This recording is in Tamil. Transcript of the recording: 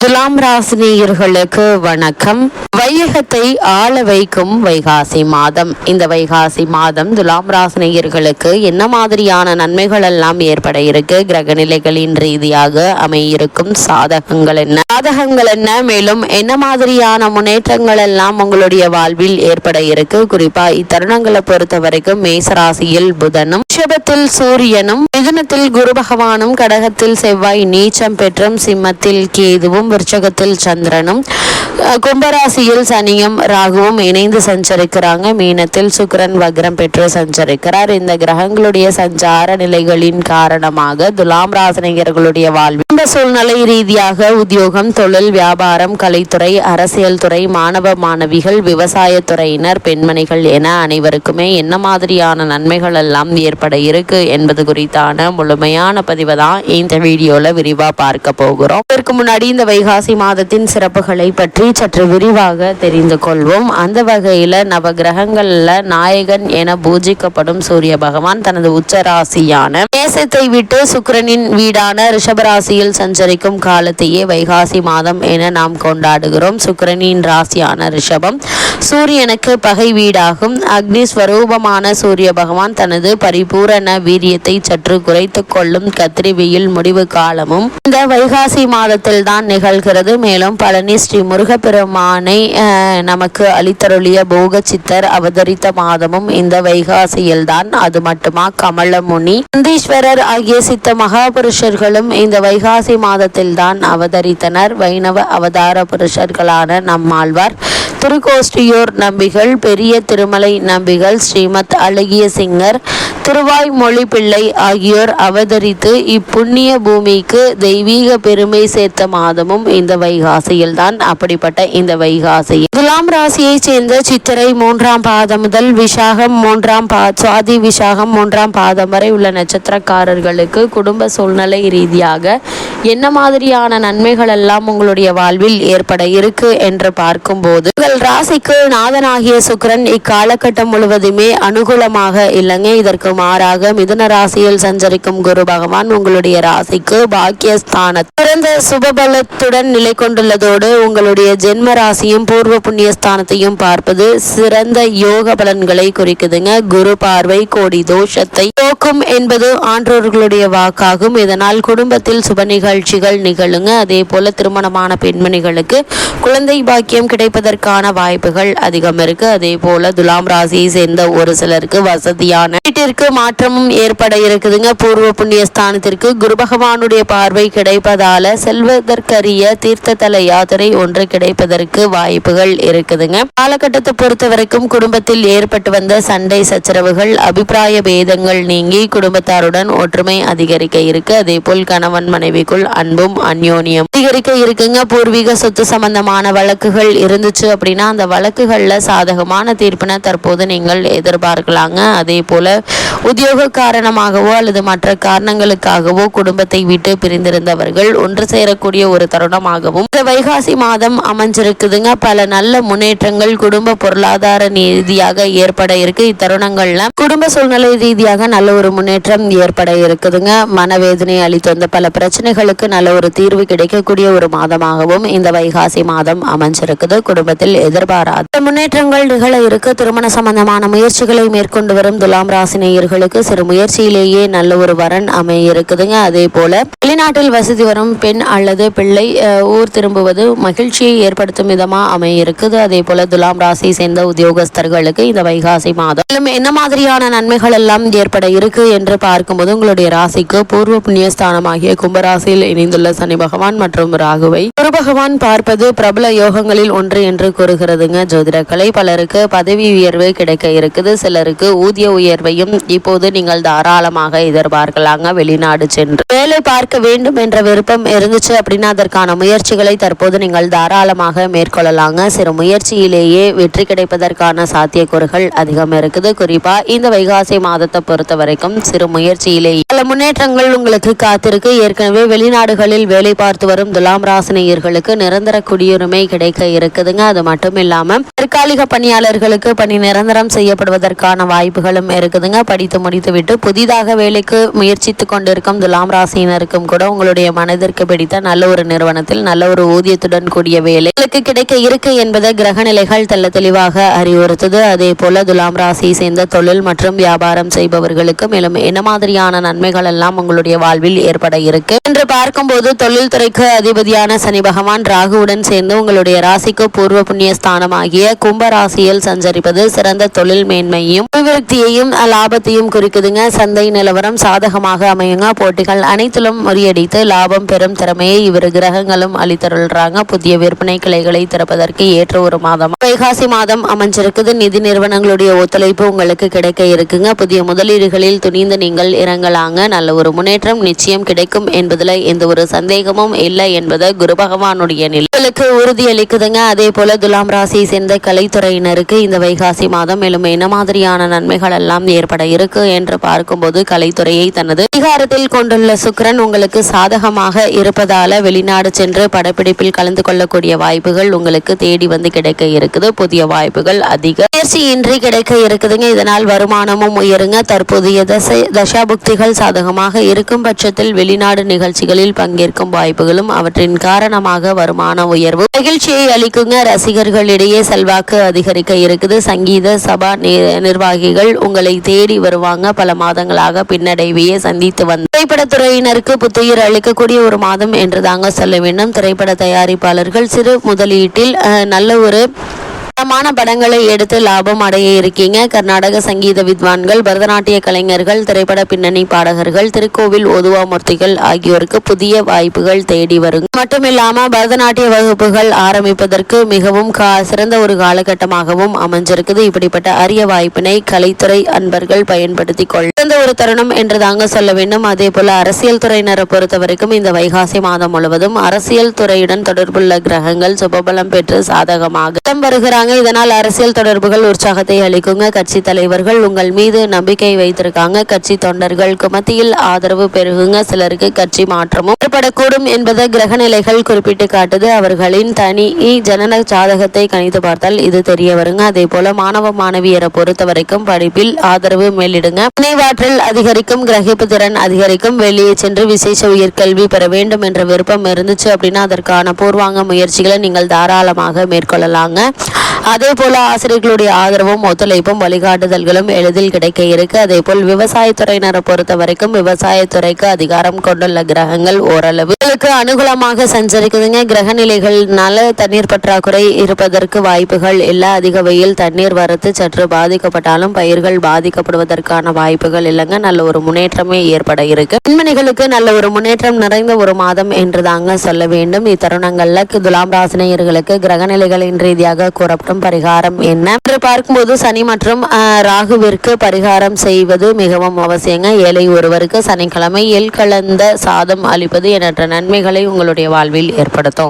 துலாம் ராசினியர்களுக்கு வணக்கம். வையகத்தை ஆள வைக்கும் வைகாசி மாதம். இந்த வைகாசி மாதம் துலாம் ராசினியர்களுக்கு என்ன மாதிரியான நன்மைகள் எல்லாம் ஏற்பட இருக்கு, கிரகநிலைகளின் ரீதியாக அமையிருக்கும் சாதகங்கள் என்ன, மேலும் என்ன மாதிரியான முன்னேற்றங்கள் எல்லாம் உங்களுடைய வாழ்வில் ஏற்பட இருக்கு. குறிப்பா இத்தருணங்களை பொறுத்த வரைக்கும் மேசராசியில் புதனும், ரிஷபத்தில் சூரியனும், மிதுனத்தில் குரு பகவானும், கடகத்தில் செவ்வாய் நீச்சம் பெற்றும், சிம்மத்தில் கேதுவும், விருச்சகத்தில் சந்திரனும், கும்பராசியில் சனியும் ராகுவும் இணைந்து சஞ்சரிக்கிறாங்க. மீனத்தில் சுக்கிரன் வக்ரம் பெற்று சஞ்சரிக்கிறார். இந்த கிரகங்களுடைய சஞ்சார நிலைகளின் காரணமாக துலாம் ராசினியர்களுடைய வாழ்வில் இந்த சூழ்நிலை ரீதியாக உத்தியோகம், தொழில், வியாபாரம், கலைத்துறை, அரசியல் துறை, மாணவ மாணவிகள், விவசாய துறையினர், பெண்மணிகள் என அனைவருக்குமே என்ன மாதிரியான நன்மைகள் எல்லாம் ஏற்பட இருக்கு என்பது குறித்தான முழுமையான பதிவை தான் இந்த வீடியோல விரிவா பார்க்க போகிறோம். இதற்கு முன்னாடி இந்த வைகாசி மாதத்தின் சிறப்புகளை பற்றி சற்று விரிவாக தெரிந்து கொள்வோம். அந்த வகையில நவ கிரகங்கள்ல நாயகன் என பூஜிக்கப்படும் சூரிய பகவான் தனது உச்ச ராசியான மேசத்தை விட்டு சுக்கிரனின் வீடான ரிஷபராசியில் சஞ்சரிக்கும் காலத்தையே வைகாசி மாதம் என நாம் கொண்டாடுகிறோம். சுக்கிரனின் ராசியான ரிஷபம் சூரியனுக்கு பகை வீடாகும். அக்னி ஸ்வரூபமான சூரிய பகவான் தனது பரிபூரண வீரியத்தை சற்று குறைத்து கொள்ளும் கத்திரி வெயில் முடிவு காலமும் இந்த வைகாசி மாதத்தில் தான் நிகழ்கிறது. மேலும் பழனி ஸ்ரீ முருகப்பெருமானை நமக்கு அளித்தருளிய போக சித்தர் அவதரித்த மாதமும் இந்த வைகாசியில் தான். அது மட்டுமா, கமலமுனி, நந்தீஸ்வரர் ஆகிய சித்த மகாபுருஷர்களும் இந்த வைகாசி மாதத்தில் தான் அவதரித்தனர். வைணவ அவதார புருஷர்களான நம்மாழ்வார், திருக்கோஷ்டியூர் நம்பிகள், பெரிய திருமலை நம்பிகள், ஸ்ரீமத் அழகிய சிங்கர், திருவாய் மொழி பிள்ளை ஆகியோர் அவதரித்து இப்புண்ணிய பூமிக்கு தெய்வீக பெருமை சேர்த்த மாதமும் இந்த வைகாசியில் தான். அப்படிப்பட்ட இந்த வைகாசியில் துலாம் ராசியை சேர்ந்த சித்திரை 3ஆம் பாதம் முதல் விசாகம் 3ஆம் சுவாதி விசாகம் 3ஆம் பாதம் வரை உள்ள நட்சத்திரக்காரர்களுக்கு குடும்ப சூழ்நிலை ரீதியாக என்ன மாதிரியான நன்மைகள் எல்லாம் உங்களுடைய வாழ்வில் ஏற்பட இருக்கு என்று பார்க்கும்போது, உங்கள் ராசிக்கு நாதனாகிய சுக்கிரன் இக்காலகட்டம் முழுவதுமே அனுகூலமாக இல்லைங்க. இதற்கு மாறாக மிதுன ராசியில் சஞ்சரிக்கும் குரு பகவான் உங்களுடைய ராசிக்கு பாக்கியஸ்தான சிறந்த சுபபலத்துடன் நிலை கொண்டுள்ளதோடு உங்களுடைய ஜென்ம ராசியும் பூர்வ புண்ணியஸ்தானத்தையும் பார்ப்பது சிறந்த யோக பலன்களை குறிக்குதுங்க. குரு பார்வை கோடி தோஷத்தை போக்கும் என்பது ஆன்றோர்களுடைய வாக்காகும். இதனால் குடும்பத்தில் சுப நிகழ்ச்சிகள் நிகழுங்க. அதே போல திருமணமான பெண்மணிகளுக்கு குழந்தை பாக்கியம் கிடைப்பதற்கான வாய்ப்புகள் அதிகம் இருக்கு. அதே போல துலாம் ராசியை சேர்ந்த ஒரு சிலருக்கு வசதியான வீட்டிற்கு மாற்றமும் ஏற்பட இருக்குதுங்க. பூர்வ புண்ணியஸ்தானத்திற்கு குரு பகவானுடைய பார்வை கிடைப்பதால செல்வதற்கரிய தீர்த்ததல யாத்திரை ஒன்று கிடைப்பதற்கு வாய்ப்புகள் இருக்குதுங்க. காலகட்டத்தை பொறுத்த வரைக்கும் குடும்பத்தில் ஏற்பட்டு வந்த சண்டை சச்சரவுகள், அபிப்பிராய பேதங்கள் நீங்கி குடும்பத்தாருடன் ஒற்றுமை அதிகரிக்க இருக்கு. அதே போல் கணவன் மனைவிக்குள் அன்பும் அந்யோன்யம் அதிகரிக்க இருக்குங்க. பூர்வீக சொத்து சம்பந்தமான வழக்குகள் இருந்துச்சு அப்படின்னா அந்த வழக்குகள்ல சாதகமான தீர்ப்பினை தற்போது நீங்கள் எதிர்பார்க்கலாங்க. அதே போல உத்தியோக காரணமாகவோ அல்லது மற்ற காரணங்களுக்காகவோ குடும்பத்தை விட்டு பிரிந்திருந்தவர்கள் ஒன்று சேரக்கூடிய ஒரு தருணமாகவும் இந்த வைகாசி மாதம் அமைஞ்சிருக்குதுங்க. பல நல்ல முன்னேற்றங்கள் குடும்ப பொருளாதார ரீதியாக ஏற்பட இருக்கு. இத்தருணங்கள்ல குடும்ப சூழ்நிலை ரீதியாக நல்ல ஒரு முன்னேற்றம் ஏற்பட இருக்குதுங்க. மனவேதனை அளித்து வந்த பல பிரச்சனைகளுக்கு நல்ல ஒரு தீர்வு கிடைக்கக்கூடிய ஒரு மாதமாகவும் இந்த வைகாசி மாதம் அமைஞ்சிருக்குது. குடும்பத்தில் எதிர்பாராத முன்னேற்றங்கள் நிகழ இருக்கு. திருமண சம்பந்தமான முயற்சிகளை மேற்கொண்டு வரும் துலாம் ராசினியர்களுக்கு சிறு முயற்சியிலேயே நல்ல ஒரு வரன் அமைய இருக்குதுங்க. அதே போல வெளிநாட்டில் வசதி வரும் பெண் அல்லது பிள்ளை ஊர் திரும்புவது மகிழ்ச்சியை ஏற்படுத்தும் விதமா அமைய இருக்குது. அதே போல துலாம் ராசியை சேர்ந்த உத்தியோகஸ்தர்களுக்கு இந்த வைகாசி மாதம் என்ன மாதிரியான நன்மைகள் எல்லாம் ஏற்பட இருக்கு என்று பார்க்கும்போது, உங்களுடைய ராசிக்கு பூர்வ புண்ணியஸ்தானமாகிய கும்பராசியில் இணைந்துள்ள சனி பகவான் மற்றும் ராகுவை குரு பகவான் பார்ப்பது பிரபல யோகங்களில் ஒன்று என்று கூறுகிறதுங்க. ஜோதிடக்கலை பலருக்கு பதவி உயர்வு கிடைக்க இருக்குது. சிலருக்கு ஊதிய உயர்வையும் இப்போது நீங்கள் தாராளமாக எதிர்பார்க்கலாங்க. வெளிநாடு சென்று வேலை பார்க்க வேண்டும் என்ற விருப்பம் இருந்துச்சு அப்படின்னா அதற்கான முயற்சிகளை தற்போது நீங்கள் தாராளமாக மேற்கொள்ளலாங்க. சிறு முயற்சியிலேயே வெற்றி கிடைப்பதற்கான சாத்தியக்கூறுகள் அதிகம் இருக்குது. குறிப்பா இந்த வைகாசி மாதத்தை பொறுத்த வரைக்கும் சிறு முயற்சியிலேயே பல முன்னேற்றங்கள் உங்களுக்கு காத்திருக்கு. ஏற்கனவே வெளிநாடு வெளிநாடுகளில் வேலை பார்த்து வரும் துலாம் ராசினியர்களுக்கு நிரந்தர குடியுரிமை கிடைக்க இருக்குதுங்க. அது மட்டும் இல்லாம தற்காலிக பணியாளர்களுக்கு பணி நிரந்தரம் செய்யப்படுவதற்கான வாய்ப்புகளும் இருக்குதுங்க. படித்து முடித்துவிட்டு புதிதாக வேலைக்கு முயற்சித்து கொண்டிருக்கும் துலாம் ராசியினருக்கும் கூட உங்களுடைய மனதிற்கு பிடித்த நல்ல ஒரு நிறுவனத்தில் நல்ல ஒரு ஊதியத்துடன் கூடிய வேலை கிடைக்க இருக்கு என்பதை கிரக நிலைகள் தெள்ள தெளிவாக அறிவுறுத்துது. அதே போல துலாம் ராசியை சேர்ந்த தொழில் மற்றும் வியாபாரம் செய்பவர்களுக்கு மேலும் என்ன மாதிரியான நன்மைகள் எல்லாம் உங்களுடைய வாழ்வில் ஏற்பட இருக்கு என்று பார்க்கும்போது, தொழில்துறைக்கு அதிபதியான சனி பகவான் ராகுவுடன் சேர்ந்து உங்களுடைய ராசிக்கு பூர்வ புண்ணிய ஸ்தானமாகிய கும்ப ராசியில் சஞ்சரிப்பது சிறந்த தொழில் மேன்மையும் அபிவிருத்தியையும் லாபத்தையும் குறிக்குதுங்க. சந்தை நிலவரம் சாதகமாக அமையுங்க. போட்டிகள் அனைத்திலும் முறியடித்து லாபம் பெறும் திறமையை இவர் கிரகங்களும் அளித்தருள்றாங்க. புதிய விற்பனை கிளைகளை திறப்பதற்கு ஏற்ற ஒரு மாதம் வைகாசி மாதம் அமைஞ்சிருக்குது. நிதி நிறுவனங்களுடைய ஒத்துழைப்பு உங்களுக்கு கிடைக்க இருக்குங்க. புதிய முதலீடுகளில் துணிந்து நீங்கள் இறங்கலாங்க. நல்ல ஒரு முன்னேற்றம் நிச்சயம் கிடைக்கும் என்பதுல எந்த ஒரு சந்தேகமும் இல்லை என்பதை குரு பகவானுடைய நிலைகளுக்கு உறுதியளிக்குதுங்க. அதே போல துலாம் ராசியை சேர்ந்த கலைத்துறையினருக்கு இந்த வைகாசி மாதம் மேலும் என்ன மாதிரியான நன்மைகள் எல்லாம் ஏற்பட இருக்கு என்று பார்க்கும்போது, கலைத்துறையை தனது அதிகாரத்தில் கொண்டுள்ள சுக்கிரன் உங்களுக்கு சாதகமாக இருப்பதால வெளிநாடு சென்று படப்பிடிப்பில் கலந்து கொள்ளக்கூடிய வாய்ப்புகள் உங்களுக்கு தேடி வந்து கிடைக்க இருக்குது. புதிய வாய்ப்புகள் அதிக முயற்சியின்றி கிடைக்க இருக்குதுங்க. இதனால் வருமானமும் உயருங்க. தற்போதைய தசாபுக்திகள் சாதகமாக இருக்கும் பட்சத்தில் வெளிநாடு நிகழ்ச்சிகளில் பங்கேற்கும் வாய்ப்புகளும் அவற்றின் காரணமாக வருமான உயர்வு மகிழ்ச்சியை அளிக்குங்க. ரசிகர்களிடையே செல்வாக்கு அதிகரிக்க இருக்குது. சங்கீத சபா நிர்வாகிகள் உங்களை தேடி வருவாங்க. பல மாதங்களாக பின்னடைவையே சந்தித்து வந்த திரைப்படத்துறையினருக்கு புத்துயிர் அளிக்கக்கூடிய ஒரு மாதம் என்று தாங்க சொல்ல வேண்டும். திரைப்பட தயாரிப்பாளர்கள் சிறு முதலீட்டில் நல்ல ஒரு படங்களை எடுத்து லாபம் அடைய இருக்கீங்க. கர்நாடக சங்கீத வித்வான்கள், பரதநாட்டிய கலைஞர்கள், திரைப்பட பின்னணி பாடகர்கள், திருக்கோவில் ஓதுவாமூர்த்திகள் ஆகியோருக்கு புதிய வாய்ப்புகள் தேடி வரும். மட்டுமில்லாம பரதநாட்டிய வகுப்புகள் ஆரம்பிப்பதற்கு மிகவும் சிறந்த ஒரு காலகட்டமாகவும் அமைஞ்சிருக்குது. இப்படிப்பட்ட அரிய வாய்ப்பினை கலைத்துறை அன்பர்கள் பயன்படுத்தி கொள்ள ஒரு தருணம் என்று தாங்க சொல்ல வேண்டும். அதே போல அரசியல் துறையினரை பொறுத்த வரைக்கும் இந்த வைகாசி மாதம் முழுவதும் அரசியல் துறையுடன் தொடர்புள்ள கிரகங்கள் சுபபலம் பெற்று சாதகமாக வருகிறாங்க. இதனால் அரசியல் தொடர்புகள் உற்சாகத்தை அளிக்குங்க. கட்சி தலைவர்கள் உங்கள் மீது நம்பிக்கை வைத்திருக்காங்க. கட்சி தொண்டர்களுக்கு மத்தியில் ஆதரவு பெருகுங்க. சிலருக்கு கட்சி மாற்றமும் ஏற்படக்கூடும் என்பதை கிரக நிலைகள் குறிப்பிட்டு காட்டுது. அவர்களின் தனி ஜனன ஜாதகத்தை கணித்து பார்த்தால் இது தெரிய வருங்க. அதே போல மாணவ மாணவியரை பொறுத்த வரைக்கும் படிப்பில் ஆதரவு மேலிடுங்க. நினைவாற்றல் அதிகரிக்கும். கிரகிப்பு திறன் அதிகரிக்கும். வெளியே சென்று விசேஷ உயர்கல்வி பெற வேண்டும் என்ற விருப்பம் இருந்துச்சு அப்படின்னா அதற்கான பூர்வாங்க முயற்சிகளை நீங்கள் தாராளமாக மேற்கொள்ளலாங்க. அதே போல ஆசிரியர்களுடைய ஆதரவும் ஒத்துழைப்பும் வழிகாட்டுதல்களும் எளிதில் கிடைக்க இருக்கு. அதே போல் விவசாயத்துறையினரை பொறுத்த வரைக்கும் விவசாயத்துறைக்கு அதிகாரம் கொண்டுள்ள கிரகங்கள் ஓரளவு அனுகூலமாக சஞ்சரிக்குதுங்க. கிரக நிலைகள்னால தண்ணீர் பற்றாக்குறை இருப்பதற்கு வாய்ப்புகள் இல்ல. அதிக வெயில் தண்ணீர் வரத்து சற்று பாதிக்கப்பட்டாலும் பயிர்கள் பாதிக்கப்படுவதற்கான வாய்ப்புகள் இல்லைங்க. நல்ல ஒரு முன்னேற்றமே ஏற்பட இருக்கு. பெண்மணிகளுக்கு நல்ல ஒரு முன்னேற்றம் நிறைந்த ஒரு மாதம் என்று தாங்க சொல்ல வேண்டும். இத்தருணங்கள்ல துலாம் ராசினியர்களுக்கு கிரக நிலைகளின் ரீதியாக கூறப்படும் பரிகாரம் என்ன என்று பார்க்கும்போது, சனி மற்றும் ராகுவிற்கு பரிகாரம் செய்வது மிகவும் அவசியங்க. ஏழை ஒருவருக்கு சனிக்கிழமை எள் கலந்த சாதம் அளிப்பது எண்ணற்ற நன்மைகளை உங்களுடைய வாழ்வில் ஏற்படுத்தும்.